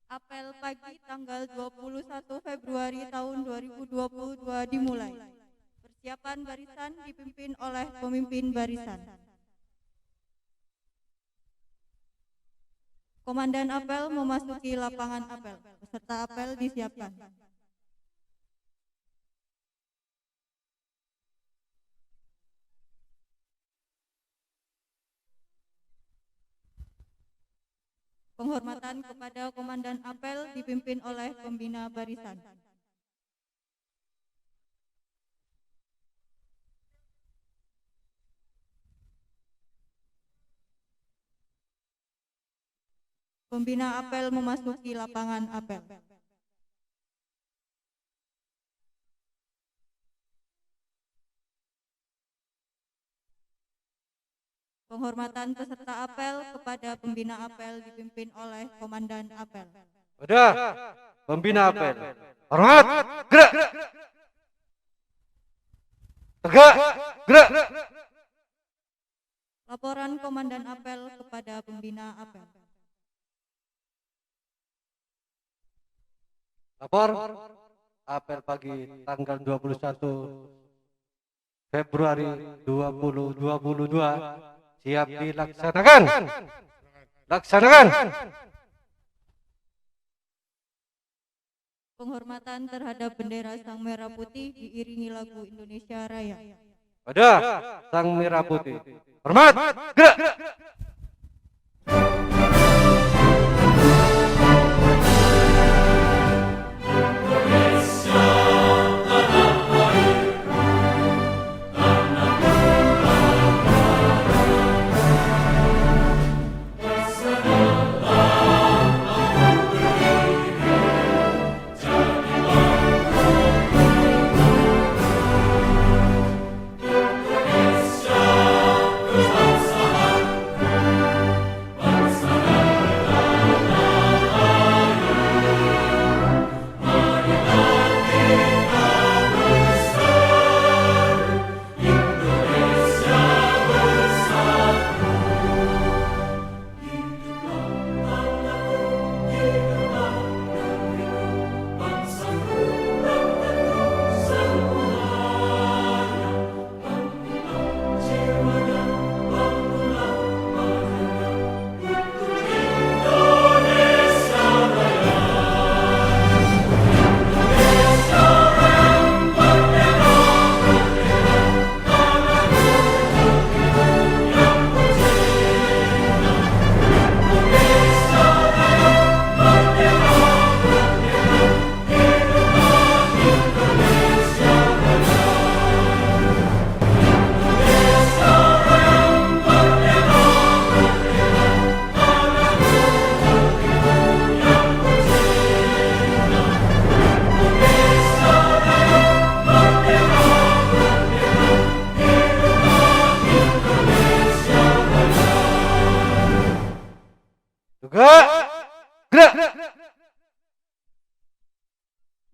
Apel pagi tanggal 21 Februari tahun 2022 dimulai. Persiapan barisan dipimpin oleh pemimpin barisan. Komandan apel memasuki lapangan apel. Peserta apel disiapkan. Penghormatan kepada Komandan apel dipimpin oleh pembina barisan. Pembina apel memasuki lapangan apel. Penghormatan peserta apel kepada pembina apel dipimpin oleh Komandan apel. Udah, pembina apel. Hormat, gerak. Tegak, gerak. Laporan Komandan apel kepada pembina apel. Lapor, apel pagi tanggal 21 Februari 2022 siap dilaksanakan. Laksanakan. Penghormatan terhadap bendera Sang Merah Putih diiringi lagu Indonesia Raya. Udah, Sang Merah Putih. Hormat, gerak.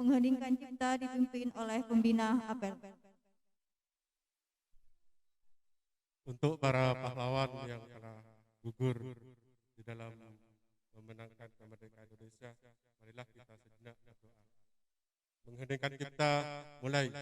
Mengheningkan cipta dipimpin oleh pembina apel. Untuk para pahlawan yang telah gugur di dalam memenangkan kemerdekaan Indonesia, marilah kita sejenak berdoa. Mengheningkan cipta mulai.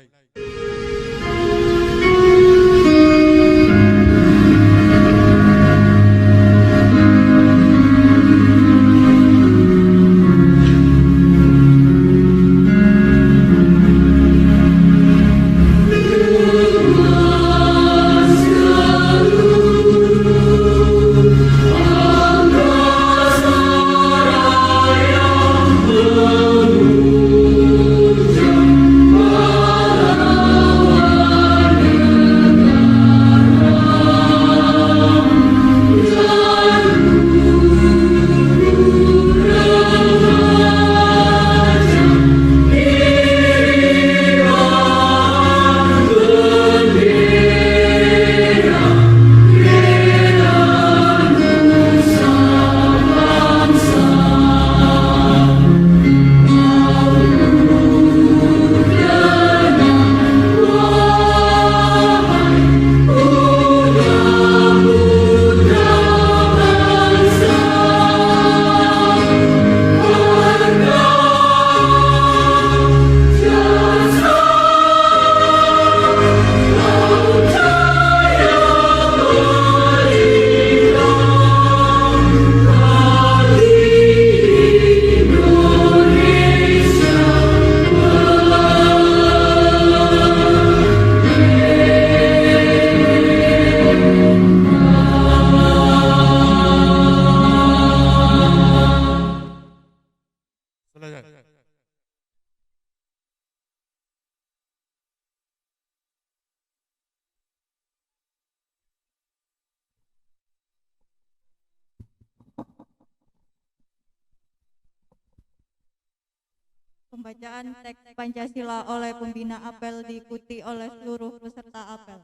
Pembacaan teks Pancasila oleh pembina apel diikuti oleh seluruh peserta apel.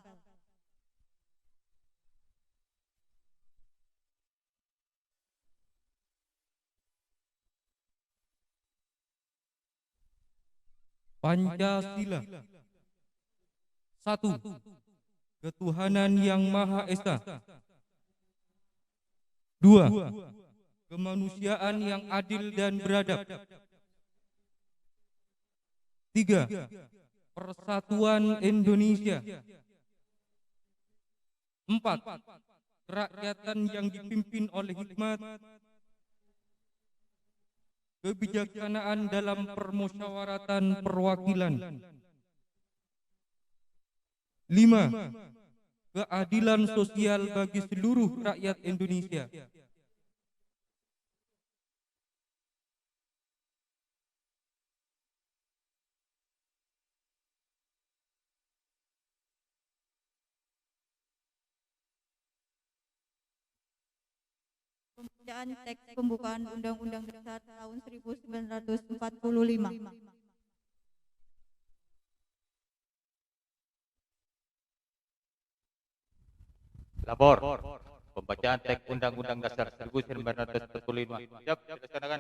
Pancasila. 1. Ketuhanan yang Maha Esa. 2. Kemanusiaan yang adil dan beradab. 3. Persatuan Indonesia. 4. Kerakyatan yang dipimpin oleh hikmat, kebijaksanaan dalam permusyawaratan perwakilan. 5. Keadilan sosial bagi seluruh rakyat Indonesia. Pembacaan teks pembukaan Undang-Undang Dasar tahun 1945. Lapor. Pembacaan teks Undang-Undang Dasar 1945. Siap, dilaksanakan.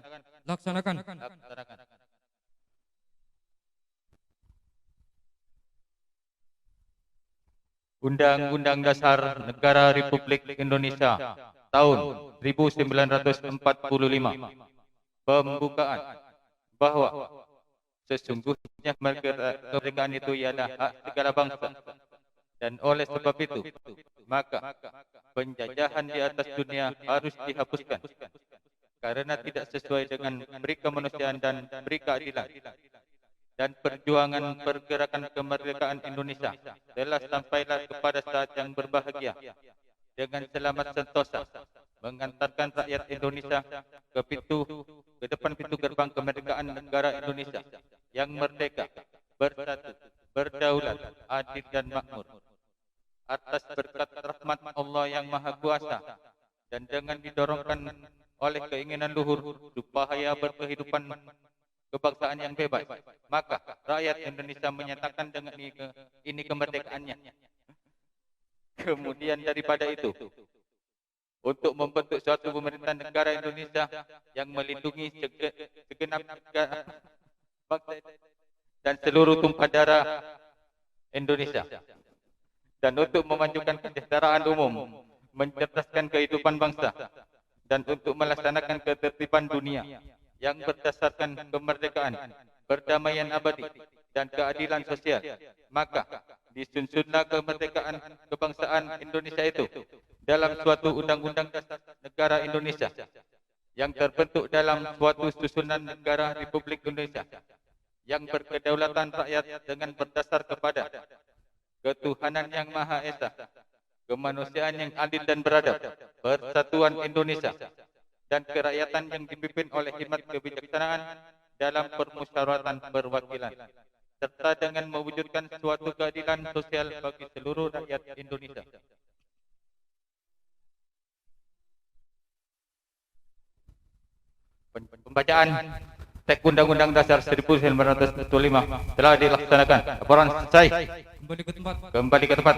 Laksanakan. Laksanakan. Undang-Undang Dasar Negara Republik Indonesia tahun 1945. Pembukaan bahwa sesungguhnya kemerdekaan itu ialah hak segala bangsa, dan oleh sebab itu maka penjajahan di atas dunia harus dihapuskan karena tidak sesuai dengan peri kemanusiaan dan peri keadilan. Dan perjuangan pergerakan kemerdekaan Indonesia telah sampailah kepada saat yang berbahagia dengan selamat sentosa, mengantarkan rakyat Indonesia ke depan pintu gerbang kemerdekaan negara Indonesia yang merdeka, bersatu, berdaulat, adil dan makmur. Atas berkat rahmat Allah yang Maha Kuasa dan dengan didorongkan oleh keinginan luhur supaya berkehidupan kebangsaan yang bebas, maka rakyat Indonesia menyatakan dengan ini kemerdekaannya. Kemudian daripada itu, untuk membentuk suatu pemerintahan negara Indonesia yang melindungi segenap bangsa dan seluruh tumpah darah Indonesia, dan untuk memajukan kesejahteraan umum, mencerdaskan kehidupan bangsa, dan untuk melaksanakan ketertiban dunia yang berdasarkan kemerdekaan, perdamaian abadi, dan keadilan sosial, maka disusunlah kemerdekaan kebangsaan Indonesia itu dalam suatu undang-undang dasar negara Indonesia yang terbentuk dalam suatu susunan negara Republik Indonesia yang berkedaulatan rakyat dengan berdasar kepada ketuhanan yang Maha Esa, kemanusiaan yang adil dan beradab, persatuan Indonesia, dan kerakyatan yang dipimpin oleh hikmat kebijaksanaan dalam permusyawaratan perwakilan, serta dengan mewujudkan suatu keadilan sosial bagi seluruh rakyat Indonesia. Pembacaan teks Undang-Undang Dasar 1945 telah dilaksanakan. Laporan selesai. Kembali ke tempat. Kembali ke tempat.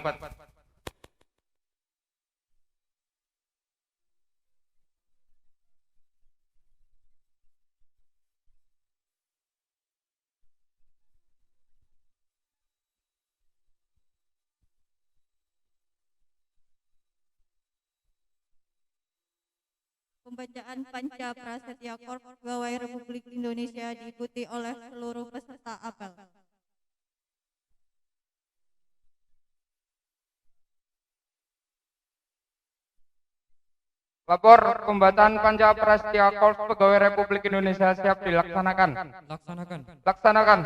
Pembacaan Panca Prasetya Korps Pegawai Republik Indonesia diikuti oleh seluruh peserta apel. Lapor pembacaan Panca Prasetya Korps Pegawai Republik Indonesia siap dilaksanakan. Laksanakan. Laksanakan.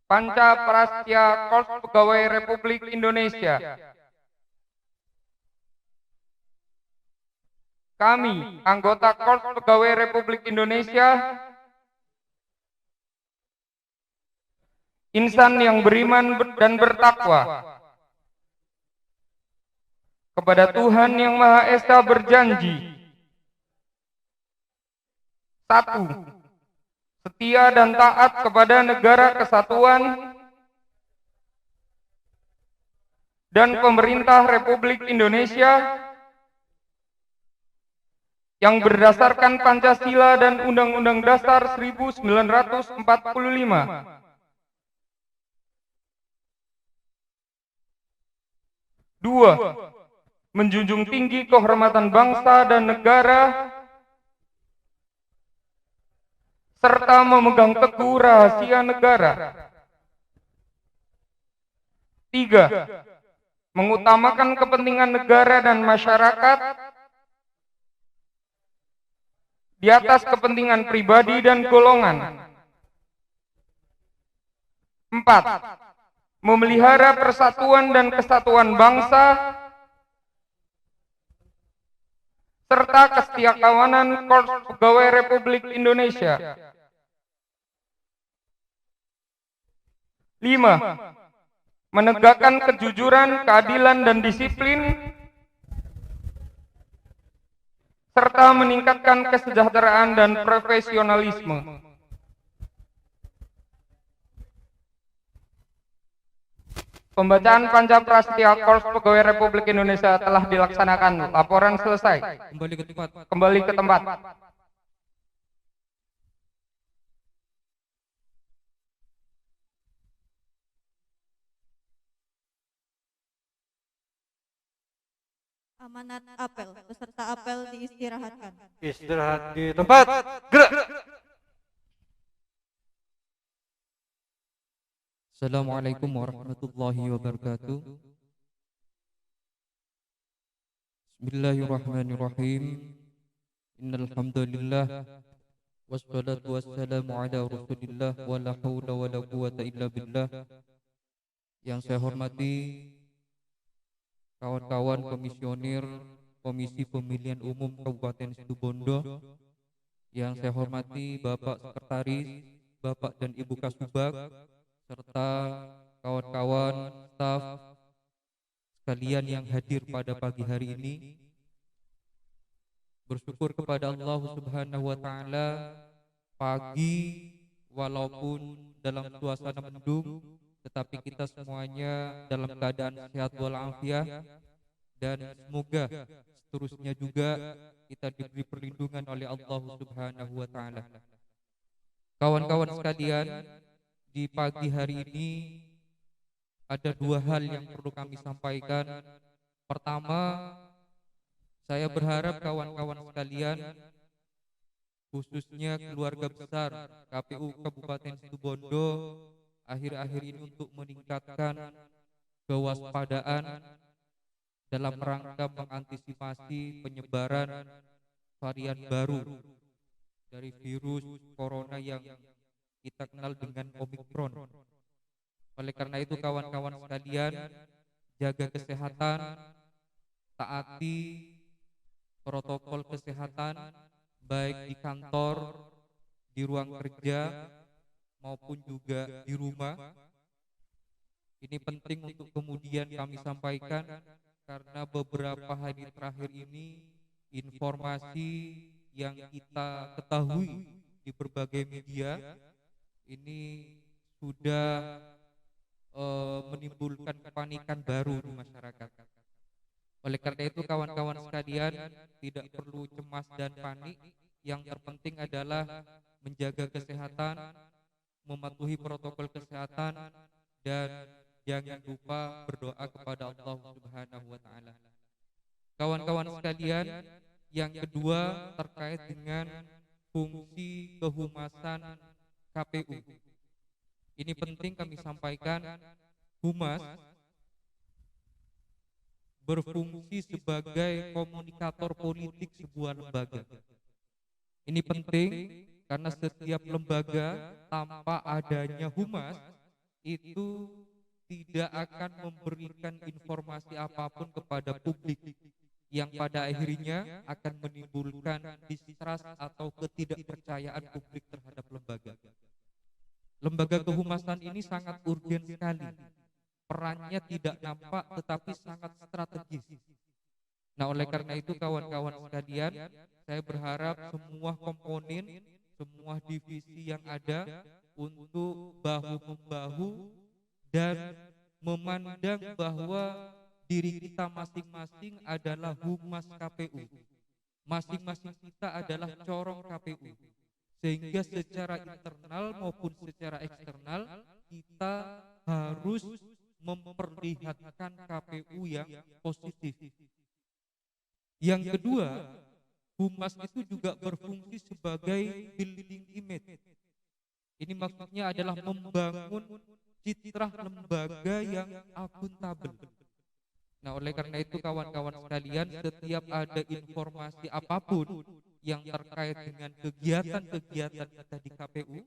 Panca Prasetya Korps Pegawai Republik Indonesia. Kami, anggota Korps Pegawai Republik Indonesia, insan yang beriman dan bertakwa kepada Tuhan yang Maha Esa, berjanji 1. Setia dan taat kepada negara kesatuan dan pemerintah Republik Indonesia yang berdasarkan Pancasila dan Undang-Undang Dasar 1945. 2. Menjunjung tinggi kehormatan bangsa dan negara serta memegang teguh rahasia negara. 3. Mengutamakan kepentingan negara dan masyarakat di atas kepentingan pribadi dan golongan. 4. Memelihara persatuan dan kesatuan bangsa serta kesetiakawanan Korps Pegawai Republik Indonesia. 5. Menegakkan kejujuran, keadilan, dan disiplin serta meningkatkan kesejahteraan dan profesionalisme. Pembacaan Pancaprastya Korps Pegawai Republik Indonesia telah dilaksanakan. Laporan selesai. Kembali ke tempat. Kembali ke tempat. Amanat apel. Peserta apel diistirahatkan. Istirahat di tempat. Gerak. Assalamualaikum warahmatullahi wabarakatuh. Bismillahirrahmanirrahim. Innal hamdalillah wassalatu wassalamu ala Rasulillah wa la haula wa la quwwata illa billah. Yang saya hormati kawan-kawan komisioner Komisi Pemilihan Umum Kabupaten Situbondo, yang saya hormati Bapak Sekretaris, Bapak dan Ibu Kasubag, serta kawan-kawan staf sekalian yang hadir pada pagi hari ini. Bersyukur kepada Allah Subhanahu wa taala, pagi walaupun dalam suasana mendung, tetapi kita semuanya dalam keadaan sehat walafiat, dan semoga seterusnya juga kita diberi perlindungan oleh Allah Subhanahu wa taala. Kawan-kawan sekalian, di pagi hari ini ada dua hal yang perlu kami sampaikan. Pertama, saya berharap kawan-kawan sekalian, khususnya keluarga besar KPU Kabupaten Situbondo, akhir-akhir ini untuk meningkatkan kewaspadaan dalam rangka mengantisipasi penyebaran varian baru dari virus corona yang kita kenal dengan Omikron. Oleh karena itu kawan-kawan sekalian, jaga kesehatan, taati protokol kesehatan baik di kantor, di ruang kerja, maupun juga di rumah. Ini penting untuk kemudian kami sampaikan karena beberapa hari terakhir ini informasi yang kita ketahui di berbagai media ini sudah menimbulkan kepanikan baru di masyarakat. Oleh karena itu kawan-kawan sekalian, tidak perlu cemas dan panik. Yang terpenting adalah menjaga kesehatan, mematuhi protokol kesehatan, dan jangan lupa berdoa kepada Allah Subhanahu wa taala. Kawan-kawan sekalian, yang kedua terkait dengan fungsi kehumasan KPU. Ini penting kami sampaikan, humas berfungsi sebagai komunikator politik sebuah lembaga. Ini penting karena setiap lembaga tanpa adanya humas itu tidak akan memberikan informasi apapun kepada publik yang pada akhirnya akan menimbulkan distrust atau ketidakpercayaan publik terhadap lembaga. Lembaga kehumasan ini sangat urgen sekali. Perannya tidak nampak tetapi sangat strategis. Nah, oleh karena itu kawan-kawan sekalian, saya berharap semua komponen semua divisi yang ada untuk bahu-membahu dan memandang bahwa diri kita masing-masing adalah humas KPU. Masing-masing kita adalah corong KPU. Sehingga secara internal maupun secara eksternal kita harus memperlihatkan KPU yang positif. Yang kedua, humas itu juga berfungsi sebagai building image. Ini maksudnya adalah membangun citra lembaga yang akuntabel. Nah, oleh karena itu kawan-kawan sekalian, setiap ada informasi apapun yang terkait dengan kegiatan-kegiatan kita di KPU,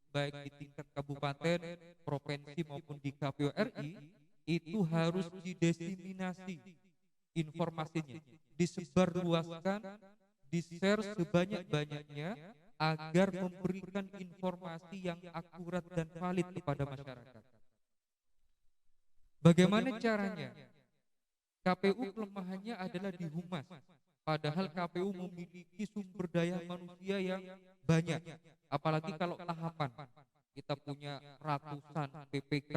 baik di tingkat kabupaten, provinsi maupun di KPU RI, itu harus didiseminasi informasinya, disebarluaskan, di-share sebanyak-banyaknya agar memberikan informasi yang akurat dan valid kepada masyarakat. Bagaimana caranya? KPU kelemahannya adalah di humas, padahal KPU memiliki sumber daya manusia yang banyak, apalagi kalau tahapan. Kita punya ratusan PPK,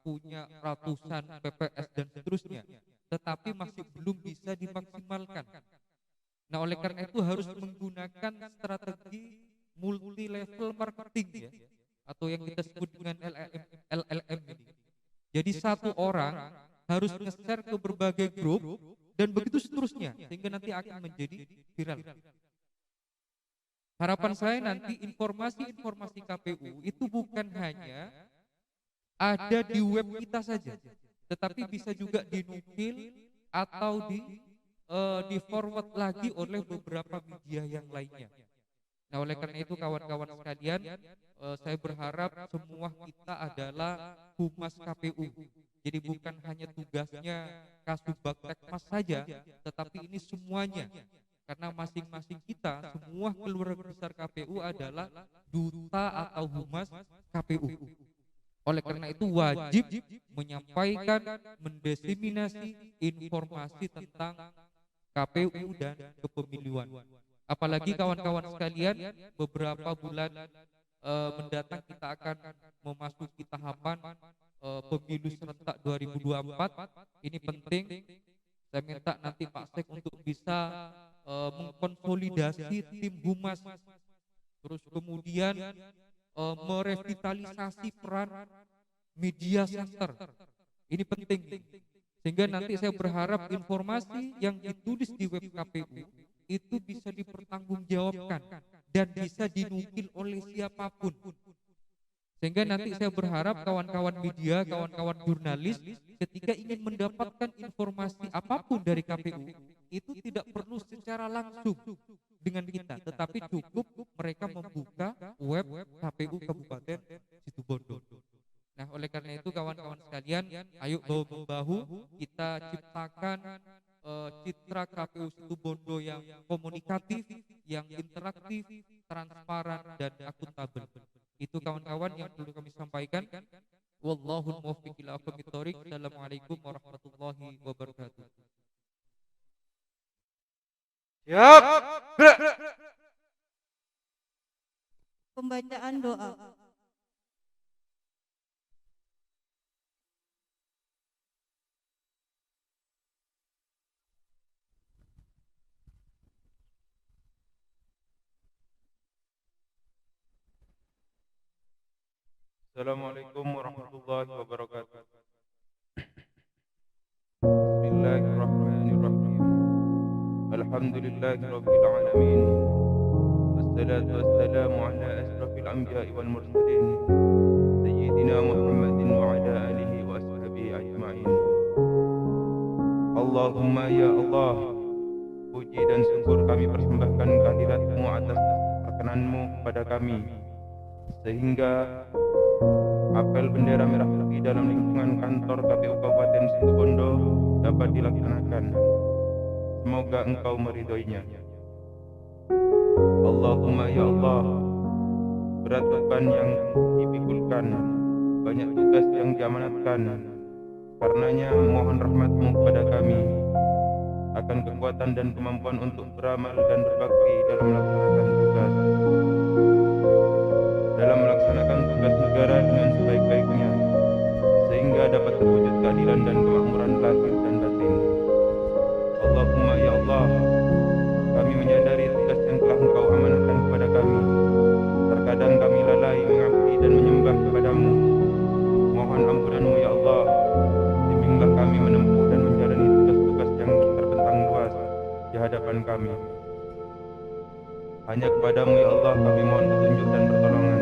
punya ratusan PPS dan seterusnya, tetapi masih belum bisa dimaksimalkan. Nah, oleh karena itu harus menggunakan strategi multi level marketing ya, atau yang kita sebut dengan LLM ini. Jadi satu orang harus nge-share ke berbagai grup dan begitu seterusnya sehingga nanti akan menjadi viral. Harapan saya nanti informasi-informasi KPU itu bukan hanya ada di web kita saja, tetapi bisa juga dinukil atau di forward lagi oleh beberapa media yang lainnya. Nah, oleh karena itu kawan-kawan sekalian, saya berharap semua kita adalah humas KPU. Jadi bukan hanya tugasnya Kasubagtekmas saja, tetapi ini semuanya. Karena masing-masing kita, semua keluarga besar KPU adalah duta atau humas KPU. Oleh karena itu wajib menyampaikan, mendiseminasi informasi tentang KPU dan kepemiluan. Apalagi kawan-kawan sekalian, beberapa bulan mendatang kita akan memasuki tahapan pemilu serentak 2024. Ini penting. Saya minta nanti Pak Sek untuk bisa mengkonsolidasi tim humas, terus kemudian merevitalisasi peran media center. Ini penting. Sehingga nanti saya berharap informasi yang ditulis di web KPU itu bisa dipertanggungjawabkan dan bisa dinukil oleh siapapun. Sehingga nanti saya berharap kawan-kawan media, kawan-kawan jurnalis ketika ingin mendapatkan informasi apapun dari KPU itu tidak perlu secara langsung dengan kita, tetapi cukup mereka membuka web KPU Kabupaten Situbondo. Nah, oleh karena itu kawan-kawan sekalian, ayo bahu-membahu kita ciptakan citra KPU Situbondo yang komunikatif, yang interaktif, transparan dan akuntabel. Itu kawan-kawan yang perlu kami sampaikan. Wallahul muwaffiq ila aqwamit thoriq. Assalamualaikum warahmatullahi wabarakatuh. Siap. Gerak. Pembacaan doa. Assalamualaikum warahmatullahi wabarakatuh. Bismillahirrahmanirrahim. Alhamdulillahirabbil alamin. Wassalatu wassalamu ala asrafil anbiya'i wal mursalin sayyidina Muhammadin wa ala alihi wa ashabihi ajma'in. Allahumma ya Allah, puji dan syukur kami persembahkan kehadirat-Mu atas perkenanmu kepada kami, sehingga apel bendera merah putih dalam lingkungan kantor KPU Kabupaten Situbondo dapat dilaksanakan. Semoga Engkau meridhoinya. Allahumma ya Allah, berat beban yang dipikulkan, banyak tugas yang diamanatkan. Karenanya mohon rahmat-Mu kepada kami, akan kekuatan dan kemampuan untuk beramal dan berbakti dalam melaksanakan tugas. dalam melaksanakan tugas negara dengan sebaik-baiknya, sehingga dapat terwujud keadilan dan kemakmuran lahir dan batin. Allahumma ya Allah, kami menyadari tugas yang telah Engkau amanahkan kepada kami. Terkadang kami lalai mengabdi dan menyembah kepadamu. Mohon ampunanmu ya Allah, bimbinglah kami menempuh dan menjalani tugas-tugas yang terbentang luas di hadapan kami. Hanya kepadamu ya Allah kami mohon petunjuk dan pertolongan.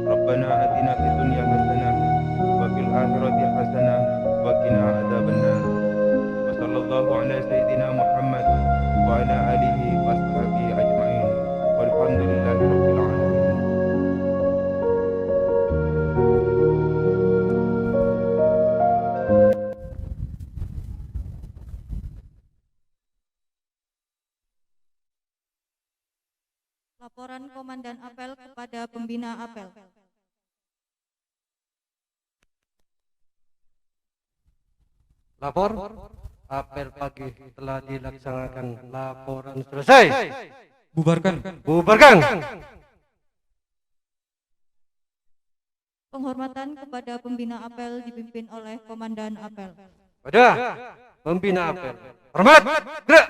Rabbana atina fid dunya hasanah wa fil akhirati hasanah wa qina adzabannar. Wa sallallahu ala sayyidina Muhammad wa ala alihi wa sahbihi ajma'in. Walhamdulillahi rabbil alamin. Laporan Komandan Apel kepada Pembina Apel. Lapor, apel pagi telah dilaksanakan. Laporan selesai. Bubarkan. Bubarkan. Penghormatan kepada Pembina Apel dipimpin oleh Komandan Apel. Pada pembina apel. Hormat. Gerak.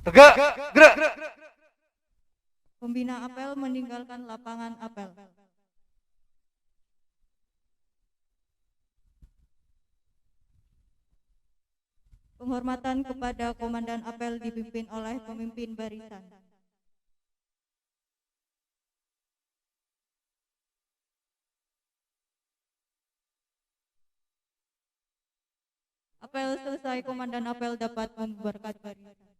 Tegak. Gerak. Pembina Apel meninggalkan lapangan apel. Penghormatan kepada Komandan Apel dipimpin oleh pemimpin barisan. Apel selesai, Komandan Apel dapat membubarkan barisan.